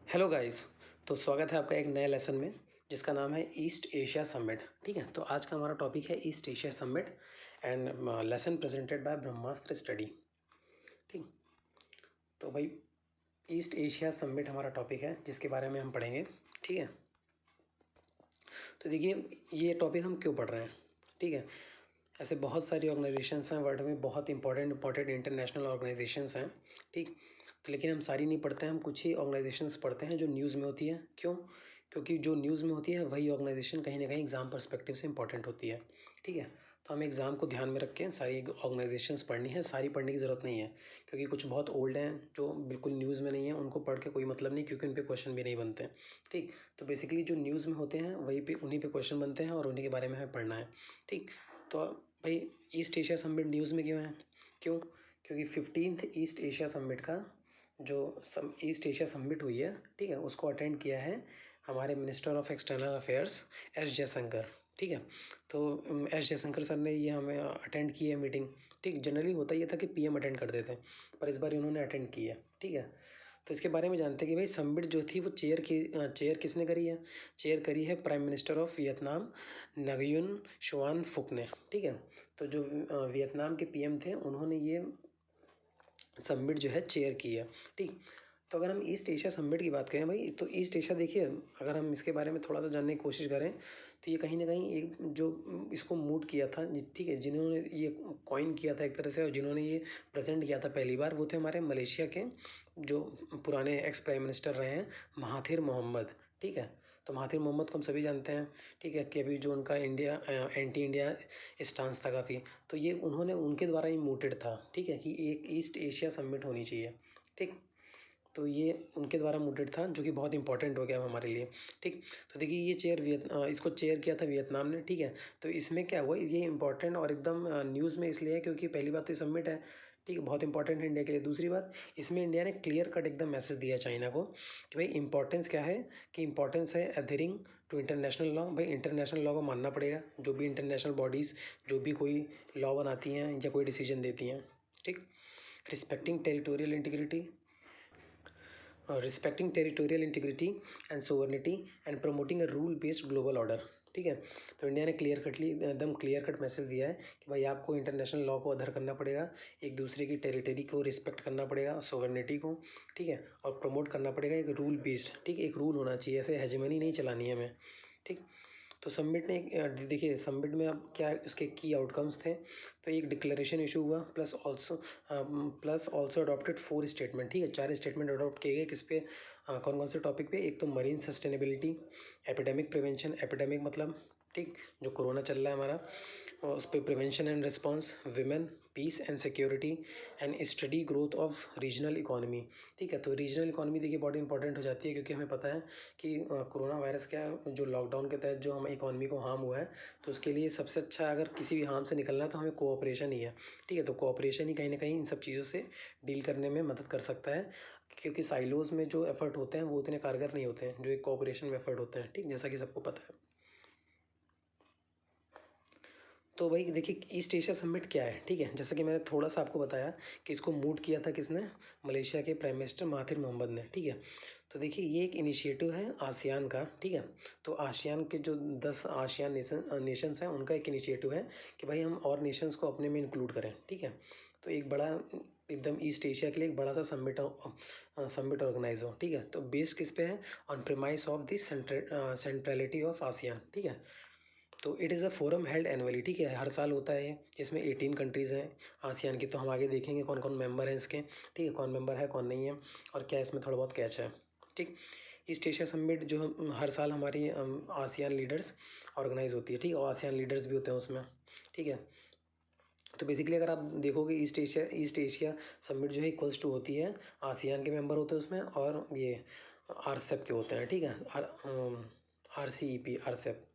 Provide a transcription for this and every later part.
Hello guys. तो स्वागत है आपका एक नए लेसन में जिसका नाम है ईस्ट एशिया समिट। ठीक है, तो आज का हमारा टॉपिक है east Asia summit and lesson presented by Brahmastra study. ठीक, तो भाई ईस्ट एशिया समिट हमारा टॉपिक है जिसके बारे में हम पढ़ेंगे। ठीक है, तो देखिए ये टॉपिक हम क्यों पढ़ रहे हैं। ठीक है, ऐसे बहुत सारी ऑर्गेनाइजेशंस हैं वर्ल्ड में, बहुत इंपॉर्टेंट इंटरनेशनल ऑर्गेनाइजेशंस हैं। ठीक, तो लेकिन हम सारी नहीं पढ़ते हैं, हम कुछ ही ऑर्गेनाइजेशंस पढ़ते हैं जो न्यूज़ में होती है। क्यों? क्योंकि जो न्यूज़ में होती है वही ऑर्गेनाइजेशन कहीं ना कहीं एग्ज़ाम पर्सपेक्टिव से इंपॉर्टेंट होती है। ठीक है, तो हमें एग्ज़ाम को ध्यान में रख के सारी ऑर्गेनाइजेशंस पढ़नी है। सारी पढ़ने की ज़रूरत नहीं है क्योंकि कुछ बहुत ओल्ड हैं जो बिल्कुल न्यूज़ में नहीं है, उनको पढ़ के कोई मतलब नहीं क्योंकि उन पर क्वेश्चन भी नहीं बनते हैं। ठीक, तो बेसिकली जो न्यूज़ में होते हैं वही पे उन्हीं पे क्वेश्चन बनते हैं और उन्हीं के बारे में हमें पढ़ना है। ठीक, तो भाई ईस्ट एशिया समिट न्यूज़ में क्यों है? क्यों? क्योंकि 15th ईस्ट एशिया समिट का जो ईस्ट एशिया समिट हुई है, ठीक है, उसको अटेंड किया है हमारे minister of external affairs S Jaishankar. ठीक है, तो एस जयशंकर सर ने ये हमें अटेंड की है मीटिंग। ठीक, जनरली होता ये था कि पीएम अटेंड करते थे, पर इस बार इन्होंने अटेंड की है। ठीक है, तो इसके बारे में जानते हैं कि भाई समिट जो थी वो चेयर किसने करी है? चेयर करी है प्राइम मिनिस्टर ऑफ वियतनाम नगयुन शुआन फुक ने। ठीक है, तो जो वियतनाम के पीएम थे उन्होंने ये समिट जो है चेयर की है। ठीक, तो अगर हम ईस्ट एशिया समिट की बात करें भाई, तो ईस्ट एशिया देखिए, अगर हम इसके बारे में थोड़ा सा जानने की कोशिश करें तो ये कहीं ना कहीं एक जो इसको मूट किया था, ठीक है, जिन्होंने ये कॉइन किया था एक तरह से और जिन्होंने ये प्रेजेंट किया था पहली बार, वो थे हमारे मलेशिया के जो पुराने एक्स प्राइम मिनिस्टर रहे हैं, महाथिर मोहम्मद। ठीक है, तो महाथिर मोहम्मद को हम सभी जानते हैं। ठीक है, कि अभी जो उनका इंडिया एंटी इंडिया स्टांस था काफ़ी, तो ये उन्होंने उनके द्वारा ही मूटेड था। ठीक है, कि एक ईस्ट एशिया समिट होनी चाहिए। ठीक, तो ये उनके द्वारा मूटेड था जो कि बहुत इंपॉर्टेंट हो गया हमारे लिए। ठीक, तो देखिए ये इसको चेयर किया था वियतनाम ने। ठीक है, तो इसमें क्या हुआ, ये इंपॉर्टेंट और एकदम न्यूज़ में इसलिए है क्योंकि पहली बात तो ये समिट है। ठीक है, बहुत इंपॉर्टेंट है इंडिया के लिए। दूसरी बात, इसमें इंडिया ने क्लियर कट एकदम मैसेज दिया चाइना को कि भाई इंपॉर्टेंस क्या है, कि इंपॉर्टेंस है अधेरिंग टू इंटरनेशनल लॉ। भाई इंटरनेशनल लॉ को मानना पड़ेगा, जो भी इंटरनेशनल बॉडीज़ जो भी कोई लॉ बनाती हैं या कोई डिसीजन देती हैं। ठीक, respecting territorial integrity, respecting territorial integrity and sovereignty and promoting a rule based global order. ठीक है, तो इंडिया ने एकदम क्लियर कट मैसेज दिया है कि भाई आपको इंटरनेशनल लॉ को अधर करना पड़ेगा, एक दूसरे की टेरिटरी को रिस्पेक्ट करना पड़ेगा, सोवर्निटी को। ठीक है, और प्रमोट करना पड़ेगा एक रूल बेस्ड। ठीक, एक रूल होना चाहिए, ऐसे हेजेमनी नहीं चलानी है हमें। ठीक, तो समिट ने देखिए समिट में अब क्या उसके की आउटकम्स थे, तो एक डिक्लेरेशन इशू हुआ प्लस ऑल्सो अडॉप्टेड 4 स्टेटमेंट। ठीक है, 4 स्टेटमेंट अडॉप्ट किए गए। किस पे, कौन कौन से टॉपिक पे? एक तो marine sustainability, epidemic prevention, epidemic मतलब ठीक जो कोरोना चल रहा है हमारा, और उस पर prevention and response, women, peace and security and study growth of regional economy. ठीक है, तो रीजनल इकोनॉमी देखिए बहुत इंपॉर्टेंट हो जाती है क्योंकि हमें पता है कि कोरोना वायरस क्या जो लॉकडाउन के तहत जो हमें इकोनॉमी को हार्म हुआ है, तो उसके लिए सबसे अच्छा अगर किसी भी हार्म से निकलना है तो हमें कोऑपरेशन ही है। ठीक है, तो कोऑपरेशन ही कहीं ना कहीं इन सब चीज़ों से डील करने में मदद कर सकता है क्योंकि साइलोज में जो एफर्ट होते हैं वो उतने कारगर नहीं होते हैं जो एक कोऑपरेशन में एफर्ट होते हैं। ठीक, जैसा कि सबको पता है। तो भाई देखिए ईस्ट एशिया समिट क्या है। ठीक है, जैसा कि मैंने थोड़ा सा आपको बताया कि इसको मूट किया था किसने? मलेशिया के प्राइम मिनिस्टर महाथिर मोहम्मद ने। ठीक है, तो देखिए ये एक इनिशिएटिव है आसियान का। ठीक है, तो आसियान के जो 10 आसियान नेशंस हैं उनका एक इनिशिएटिव है कि भाई हम और नेशंस को अपने में इंक्लूड करें। ठीक है, तो एक बड़ा एकदम ईस्ट एशिया के लिए एक बड़ा सा समिट ऑर्गेनाइज हो। ठीक है, तो बेस किस पे है? On premise of this centrality of ASEAN. ठीक है, तो it is a forum held annually. ठीक है, हर साल होता है ये, जिसमें 18 कंट्रीज़ हैं आसियान की। तो हम आगे देखेंगे कौन कौन मेंबर हैं इसके। ठीक है, कौन मेंबर है कौन नहीं है और क्या इसमें थोड़ा बहुत कैच है। ठीक, ईस्ट एशिया समिट जो हर साल हमारी आसियान लीडर्स ऑर्गेनाइज होती है। ठीक है, और आसियान लीडर्स भी होते हैं उसमें। ठीक है, तो बेसिकली अगर आप देखोगे ईस्ट एशिया समिट जो है इक्वल्स टू होती है आसियान के मेंबर होते हैं उसमें और ये आरसेप के होते हैं। ठीक है, RCEP, आरसेप।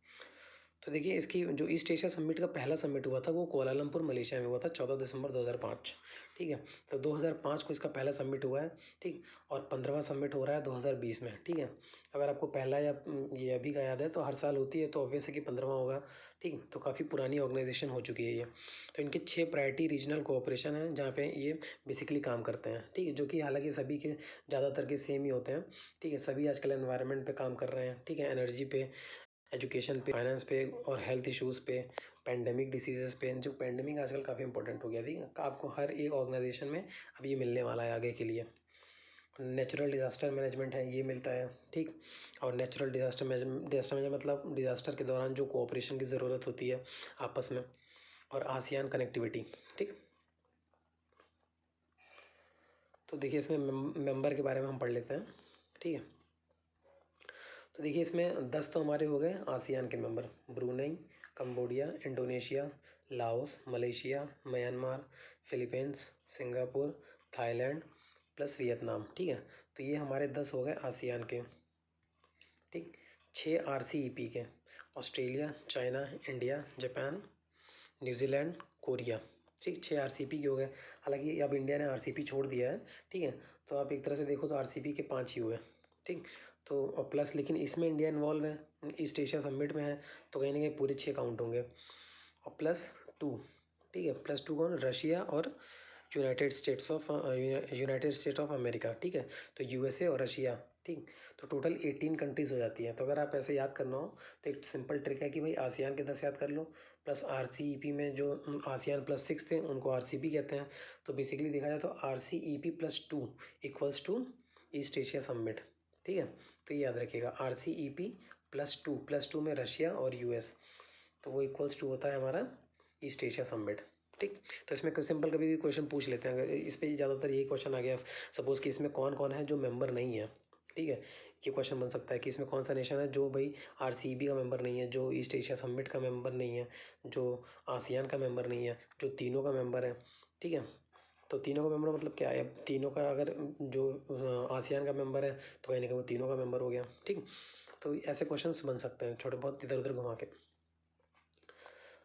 तो देखिए इसकी जो ईस्ट एशिया समिट का पहला समिट हुआ था वो कोलालमपुर मलेशिया में हुआ था 14 दिसंबर 2005। ठीक है। तो 2005 को इसका पहला सबमिट हुआ है, ठीक। और 15वां सबमिट हो रहा है 2020 में, ठीक है। अगर आपको पहला या ये अभी का याद है तो हर साल होती है, तो ऑब्वियस है कि 15वां होगा, ठीक। तो काफ़ी पुरानी ऑर्गेनाइजेशन हो चुकी है ये। तो इनके 6 प्रायोरिटी रीजनल कोऑपरेशन हैं जहाँ पे ये बेसिकली काम करते हैं, ठीक है। जो कि हालांकि सभी के ज़्यादातर के सेम ही होते हैं, ठीक है। सभी आजकल एनवायरनमेंट पे काम कर रहे हैं, ठीक है। एनर्जी पे, एजुकेशन पे, फाइनेंस पे और हेल्थ इश्यूज़ पे, पैंडेमिक डिसीजेस पे। जो पैंडेमिक आजकल काफ़ी इंपॉर्टेंट हो गया, ठीक है। आपको हर एक ऑर्गेनाइजेशन में अब ये मिलने वाला है आगे के लिए। नेचुरल डिज़ास्टर मैनेजमेंट है, ये मिलता है, ठीक। और नेचुरल डिज़ास्टर मैनेजमेंट मतलब डिज़ास्टर के दौरान जो कोऑपरेशन की ज़रूरत होती है आपस में। और आसियान कनेक्टिविटी, ठीक। तो देखिए इसमें मेंबर के बारे में हम पढ़ लेते हैं, ठीक है। तो देखिए इसमें 10 तो हमारे हो गए आसियान के member: Brunei, Cambodia, Indonesia, Laos, Malaysia, Myanmar, Philippines, Singapore, Thailand plus Vietnam, ठीक है। तो ये हमारे 10 हो गए आसियान के, ठीक। 6 RCEP के: Australia, China, India, Japan, New Zealand, Korea, ठीक। 6 RCEP के हो गए। हालांकि अब इंडिया ने RCEP छोड़ दिया है, ठीक है। तो आप एक तरह से देखो तो RCEP के 5 ही हुए, ठीक। तो और प्लस लेकिन इसमें इंडिया इन्वॉल्व है, ईस्ट एशिया समिट में है, तो कहीं ना कहीं पूरे 6 काउंट होंगे। और +2, ठीक है। +2 कौन? रशिया और यूनाइटेड स्टेट्स ऑफ अमेरिका, ठीक है। तो USA और रशिया, ठीक। तो टोटल 18 कंट्रीज़ हो जाती हैं। तो अगर आप ऐसे याद करना हो तो एक सिंपल ट्रिक है कि भाई आसियान के 10 याद कर लो, प्लस RCEP में जो आसियान +6 थे उनको RCP कहते हैं। तो बेसिकली देखा जाए तो RCEP +2 equals to East Asia Summit, ठीक है। तो ये याद रखिएगा, RCEP +2 में रशिया और US, तो वो इक्वल्स टू होता है हमारा ईस्ट एशिया समिट, ठीक। तो इसमें सिंपल कभी भी क्वेश्चन पूछ लेते हैं, अगर इस पर ज़्यादातर यही क्वेश्चन आ गया सपोज़ कि इसमें कौन कौन है जो मेंबर नहीं है, ठीक है। ये क्वेश्चन बन सकता है कि इसमें कौन सा नेशन है जो भाई RCEP का मेंबर नहीं है, जो ईस्ट एशिया समिट का मेंबर नहीं है, जो आसियान का मेंबर नहीं है, जो तीनों का मेंबर है, ठीक है। तो तीनों का मेंबर मतलब क्या है? अब तीनों का अगर जो आसियान का मेंबर है तो कहीं ना कहीं वो तीनों का मेंबर हो गया, ठीक। तो ऐसे क्वेश्चंस बन सकते हैं छोटे बहुत इधर उधर घुमा के।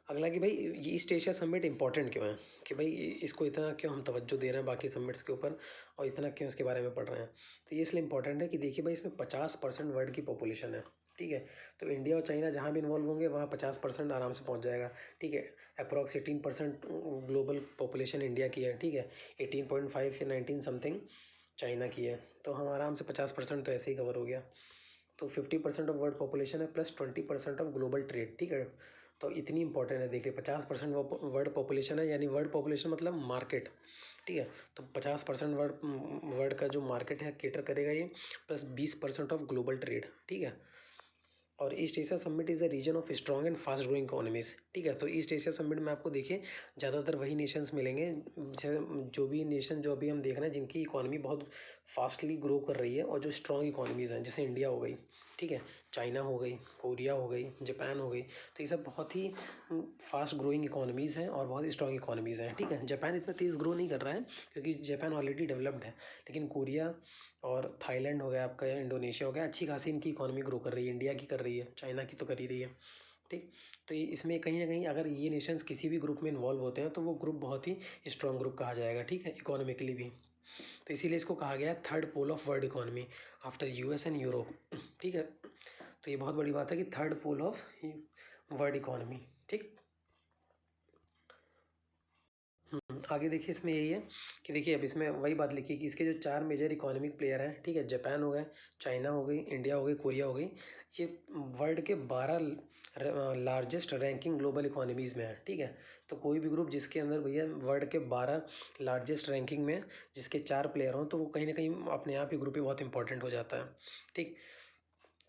अगला कि भाई ये ईस्ट एशिया समिट इंपॉर्टेंट क्यों है, कि भाई इसको इतना क्यों हम तवज्जो दे रहे हैं बाकी समिट्स के ऊपर, और इतना क्यों इसके बारे में पढ़ रहे हैं। तो ये इसलिए इंपॉर्टेंट है कि देखिए भाई इसमें 50% वर्ल्ड की पॉपुलेशन है, ठीक है। तो इंडिया और चाइना जहाँ भी इन्वॉल्व होंगे वहाँ 50% आराम से पहुँच जाएगा, ठीक है। अप्रॉक्स 18% ग्लोबल पॉपुलेशन इंडिया की है, ठीक है। 18.5 या 19 समथिंग चाइना की है, तो हम आराम से 50% तो ऐसे ही कवर हो गया। तो 50% ऑफ वर्ल्ड पॉपुलेशन है प्लस 20% ऑफ ग्लोबल ट्रेड, ठीक है। तो इतनी इंपॉर्टेंट है, देखिए 50% वर्ल्ड पॉपुलेशन है, यानी वर्ल्ड पॉपुलेशन मतलब मार्केट, ठीक है। तो 50% वर्ल्ड वर्ल्ड का जो मार्केट है केटर करेगा ये, प्लस 20% ऑफ ग्लोबल ट्रेड, ठीक है। और East Asia Summit is a region of strong and fast growing economies, ठीक है। तो ईस्ट एशिया समिट में आपको देखिए ज़्यादातर वही नेशंस मिलेंगे, जो भी नेशन जो अभी हम देख रहे हैं जिनकी इकोनॉमी बहुत फास्टली ग्रो कर रही है और जो स्ट्रॉन्ग इकोनॉमीज़ हैं, जैसे इंडिया हो गई, ठीक है, चाइना हो गई, कोरिया हो गई, जापान हो गई। तो ये सब बहुत ही फास्ट ग्रोइंग इकोनॉमीज़ हैं और बहुत ही स्ट्रॉन्ग इकोनॉमीज़ हैं, ठीक है। जापान इतना तेज़ ग्रो नहीं कर रहा है क्योंकि जापान ऑलरेडी डेवलप्ड है, लेकिन कोरिया और थाईलैंड हो गया आपका, या इंडोनेशिया हो गया, अच्छी खासी इनकी इकोनॉमी ग्रो कर रही है, इंडिया की कर रही है, चाइना की तो कर ही रही है, ठीक। तो ये इसमें कहीं ना कहीं अगर ये नेशंस किसी भी ग्रुप में इन्वॉल्व होते हैं तो वो ग्रुप बहुत ही स्ट्रॉन्ग ग्रुप कहा जाएगा, ठीक है, इकोनॉमिकली भी। तो इसीलिए इसको कहा गया है third pole of world economy after US and Europe, ठीक है। तो ये बहुत बड़ी बात है कि third pole of world economy, ठीक। आगे देखिए इसमें यही है कि देखिए अब इसमें वही बात लिखी कि इसके जो 4 मेजर इकोनॉमिक प्लेयर हैं, ठीक है, जापान हो गए, चाइना हो गई, इंडिया हो गई, कोरिया हो गई, ये वर्ल्ड के 12 लार्जेस्ट रैंकिंग ग्लोबल इकोनॉमीज़ में है, ठीक है। तो कोई भी ग्रुप जिसके अंदर भैया वर्ल्ड के 12 लार्जेस्ट रैंकिंग में जिसके 4 प्लेयर हों तो वो कहीं ना कहीं अपने आप ही ग्रुप ही बहुत इंपॉर्टेंट हो जाता है, ठीक।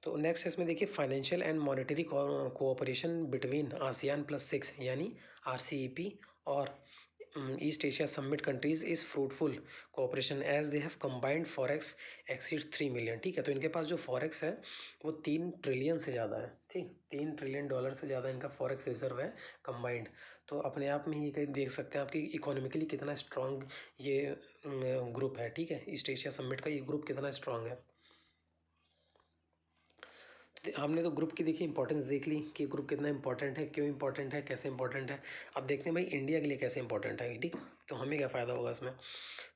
तो नेक्स्ट इसमें देखिए financial and monetary cooperation between ASEAN +6 यानी RCEP और East Asia Summit countries is fruitful cooperation as they have combined forex exceeds 3 million, ठीक है। तो इनके पास जो फॉरेक्स है वो 3 ट्रिलियन से ज़्यादा है, ठीक। $3 ट्रिलियन से ज़्यादा इनका फॉरेक्स रिजर्व है कंबाइंड। तो अपने आप में ही कहीं देख सकते हैं आपकी इकोनॉमिकली कितना स्ट्रॉन्ग ये ग्रुप है, ठीक है। ईस्ट एशिया समिट का ये ग्रुप कितना स्ट्रॉन्ग है। हमने तो ग्रुप की देखी इंपॉर्टेंस देख ली कि ग्रुप कितना इंपॉर्टेंट है, क्यों इंपॉर्टेंट है, कैसे इंपॉर्टेंट है। अब देखते हैं भाई इंडिया के लिए कैसे इंपॉर्टेंट है, ठीक। तो हमें क्या फ़ायदा होगा इसमें।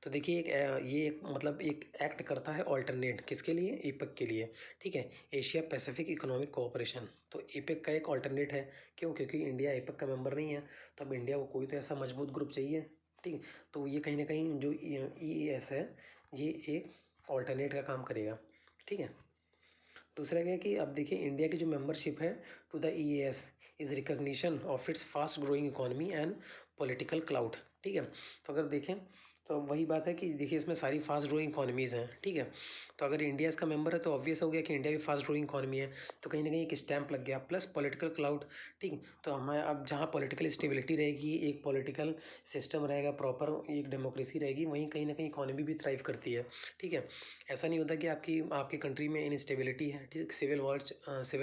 तो देखिए ये एक मतलब एक एक्ट करता है ऑल्टरनेट किसके लिए, एपेक के लिए, ठीक है, एशिया पैसिफिक इकोनॉमिक कोऑपरेशन। तो एपेक का एक ऑल्टरनेट है, क्यों, क्योंकि इंडिया एपेक का मेंबर नहीं है। तो अब इंडिया को कोई तो ऐसा मजबूत ग्रुप चाहिए, ठीक। तो ये कहीं ना कहीं जो EES है, ये एक ऑल्टरनेट का काम करेगा, ठीक है। दूसरा क्या है कि अब देखिए इंडिया की जो मेंबरशिप है to the EAS is recognition of its fast growing economy and political clout, ठीक है। तो अगर देखें तो वही बात है कि देखिए इसमें सारी फास्ट ग्रोइंग इकोनॉमीज़ हैं, ठीक है। तो अगर इंडिया इसका मेंबर है तो ऑब्वियस हो गया कि इंडिया भी फास्ट ग्रोइंग इकोनॉमी है। तो कहीं ना कहीं एक स्टैंप लग गया, प्लस पॉलिटिकल क्लाउड, ठीक। तो हमें अब जहाँ पॉलिटिकल स्टेबिलिटी रहेगी, एक पॉलिटिकल सिस्टम रहेगा प्रॉपर, एक डेमोक्रेसी रहेगी, वहीं कहीं ना कहीं इकोनॉमी भी थ्राइव करती है, ठीक है। ऐसा नहीं होता कि आपकी कंट्री में इनस्टेबिलिटी है, ठीक, सिविल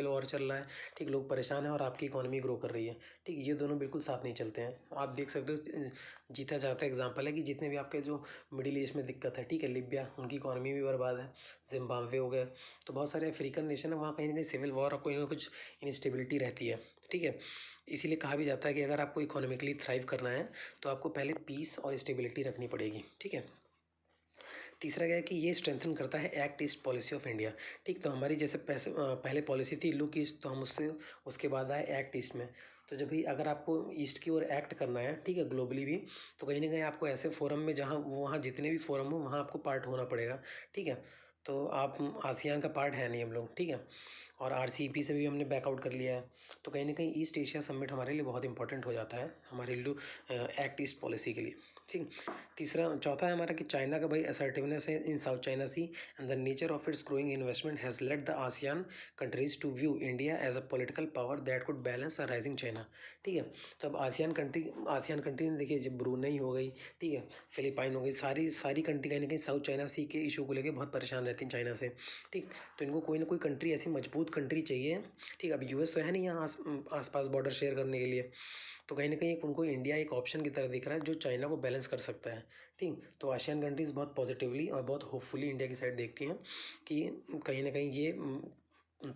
वॉर चल रहा है, ठीक, लोग परेशान हैं और आपकी इकोनॉमी ग्रो कर रही है, ठीक। ये दोनों बिल्कुल साथ नहीं चलते हैं। आप देख सकते हो जीता जाता एग्जांपल है कि जितने भी आपके जो मिडिल ईस्ट में दिक्कत है, ठीक है, लिबिया, उनकी इकोनॉमी भी बर्बाद है, जिम्बाब्वे हो गया। तो बहुत सारे अफ्रीकन नेशन है, वहाँ कहीं ना कहीं सिविल वॉर और कोई ना कुछ इनस्टेबिलिटी रहती है, ठीक है। इसीलिए कहा भी जाता है कि अगर आपको इकोनॉमिकली थ्राइव करना है तो आपको पहले पीस और स्टेबिलिटी रखनी पड़ेगी, ठीक है। तीसरा क्या है कि ये स्ट्रेंथन करता है act east policy of India, ठीक। तो हमारी जैसे पहले पॉलिसी थी लुक ईस्ट, तो हम उससे उसके बाद आए एक्ट ईस्ट में। तो जब भी अगर आपको ईस्ट की ओर एक्ट करना है, ठीक है, ग्लोबली भी, तो कहीं ना कहीं आपको ऐसे फोरम में जहाँ वहाँ जितने भी फोरम हो वहाँ आपको पार्ट होना पड़ेगा, ठीक है। तो आप आसियान का पार्ट है नहीं हम लोग, ठीक है। और RCEP से भी हमने बैकआउट कर लिया है। तो कहीं ना कहीं ईस्ट एशिया समिट हमारे लिए बहुत इंपॉर्टेंट हो जाता है, हमारे एक्ट ईस्ट पॉलिसी के लिए, ठीक। तीसरा चौथा है हमारा कि चाइना का भाई असर्टिवनेस है in South China Sea and the nature of its growing investment has led the ASEAN countries to view India as a political power that could balance a rising China, ठीक है। तो अब ASEAN country ने देखिए, जब Brunei हो गई, ठीक है, फिलीपाइन हो गई, सारी सारी कंट्री कहीं ना कहीं साउथ चाइना सी के इशू को लेकर बहुत परेशान रहती हैं चाइना से, ठीक। तो इनको कोई ना कोई कंट्री ऐसी मजबूत कंट्री चाहिए, ठीक। अब US तो है नहीं यहाँ आस पास बॉर्डर शेयर करने के लिए। तो कहीं ना कहीं उनको इंडिया एक ऑप्शन की तरह दिख रहा है जो चाइना को बैलेंस कर सकता है, ठीक। तो आसियान कंट्रीज़ बहुत पॉजिटिवली और बहुत होपफुली इंडिया की साइड देखती हैं कि कहीं ना कहीं ये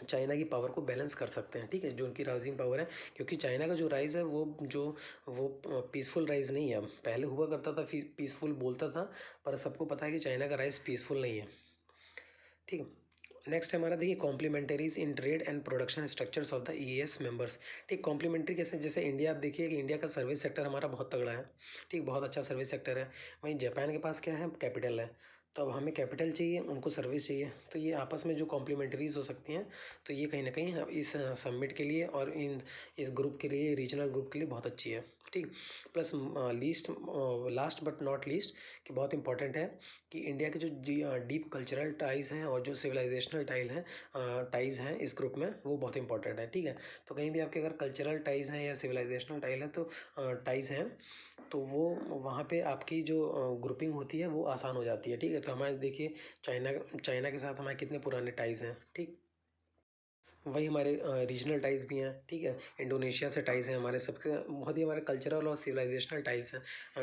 चाइना की पावर को बैलेंस कर सकते हैं, ठीक है, जो उनकी राइजिंग पावर है। क्योंकि चाइना का जो राइज़ है वो पीसफुल राइज़ नहीं है। अब पहले हुआ करता था पीसफुल बोलता था, पर सबको पता है कि चाइना का राइज़ पीसफुल नहीं है, ठीक। नेक्स्ट है हमारा देखिए complementarities in trade and production structures of the EAS members, ठीक। कॉम्प्लीमेंट्री कैसे, जैसे इंडिया, आप देखिए कि इंडिया का सर्विस सेक्टर हमारा बहुत तगड़ा है, ठीक, बहुत अच्छा सर्विस सेक्टर है। वहीं जापान के पास क्या है, कैपिटल है। तो अब हमें कैपिटल चाहिए, उनको सर्विस चाहिए, तो ये आपस में जो कॉम्प्लीमेंटरीज हो सकती हैं। तो ये कहीं ना कहीं इस सबमिट के लिए और इस ग्रुप के लिए, रीजनल ग्रुप के लिए बहुत अच्छी है, ठीक। Plus last but not least, कि बहुत इंपॉर्टेंट है कि इंडिया के जो डीप कल्चरल टाइज़ हैं और जो सिविलाइजेशनल टाइज़ हैं इस ग्रुप में, वो बहुत इंपॉर्टेंट है, ठीक है। तो कहीं भी आपके अगर कल्चरल टाइज़ हैं या सिविलाइजेशनल टाइल हैं, तो टाइज़ हैं, तो वो वहाँ पे आपकी जो ग्रुपिंग होती है वो आसान हो जाती है, ठीक है। तो हमारे देखिए चाइना चाइना के साथ हमारे कितने पुराने टाइज़ हैं, ठीक। वही हमारे रीजनल टाइज़ भी हैं, ठीक है। इंडोनेशिया से टाइज़ हैं हमारे, सबसे बहुत ही हमारे कल्चरल और सिविलाइजेशनल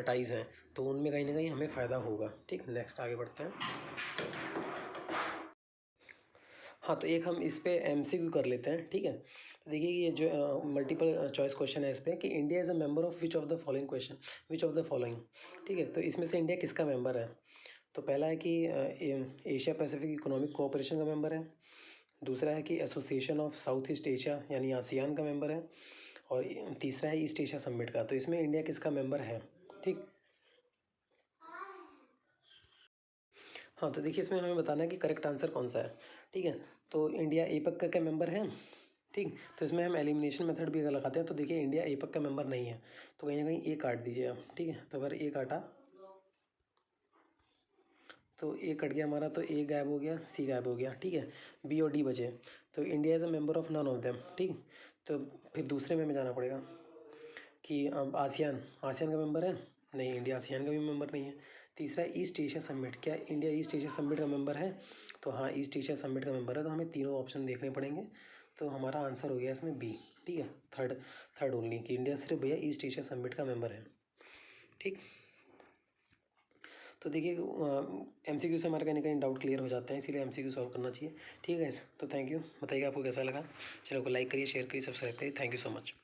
टाइज़ हैं। तो उनमें कहीं ना कहीं हमें फ़ायदा होगा, ठीक। नेक्स्ट आगे बढ़ते हैं। हाँ, तो एक हम इस पे MCQ कर लेते हैं, ठीक है। तो देखिए ये जो मल्टीपल चॉइस क्वेश्चन है इस पे कि India is a member of which of the following, ठीक है। तो इसमें से इंडिया किसका मेंबर है। तो पहला है कि एशिया पैसिफिक इकोनॉमिक कोऑपरेशन का मेंबर है। दूसरा है कि association of south east Asia यानी आसियान का मेंबर है। और तीसरा है ईस्ट एशिया समिट का। तो इसमें इंडिया किसका मेंबर है, ठीक। हाँ, तो देखिए इसमें हमें बताना है कि करेक्ट आंसर कौन सा है, ठीक है। तो इंडिया एपक का क्या मेंबर है, ठीक। तो इसमें हम एलिमिनेशन मेथड भी अगर लगाते हैं तो देखिए इंडिया एपक का मेंबर नहीं है। तो कहीं ना कहीं ए काट दीजिए आप, ठीक है। तो अगर ए काटा तो ए कट गया हमारा, तो ए गायब हो गया, सी गायब हो गया, ठीक है। बी और डी बचे। तो India is a member of none of them, ठीक। तो फिर दूसरे में हमें जाना पड़ेगा कि अब आसियान आसियान का मेंबर है, नहीं, इंडिया आसियान का भी मेंबर नहीं है। तीसरा ईस्ट एशिया समिट, क्या इंडिया ईस्ट एशिया समिट का मेंबर है। तो हाँ, ईस्ट एशिया समिट का मेंबर है। तो हमें तीनों ऑप्शन देखने पड़ेंगे। तो हमारा आंसर हो गया इसमें बी, ठीक है। थर्ड थर्ड ओनली, कि इंडिया सिर्फ भैया ईस्ट एशिया समिट का मेंबर है, ठीक। तो देखिए एमसीक्यू से हमारे कहीं ना कहीं डाउट क्लियर हो जाते हैं, इसीलिए एमसीक्यू सॉल्व करना चाहिए। ठीक है, तो थैंक यू। बताइए आपको कैसा लगा। चलो को लाइक करिए, शेयर करिए, सब्सक्राइब करिए। Thank you so much.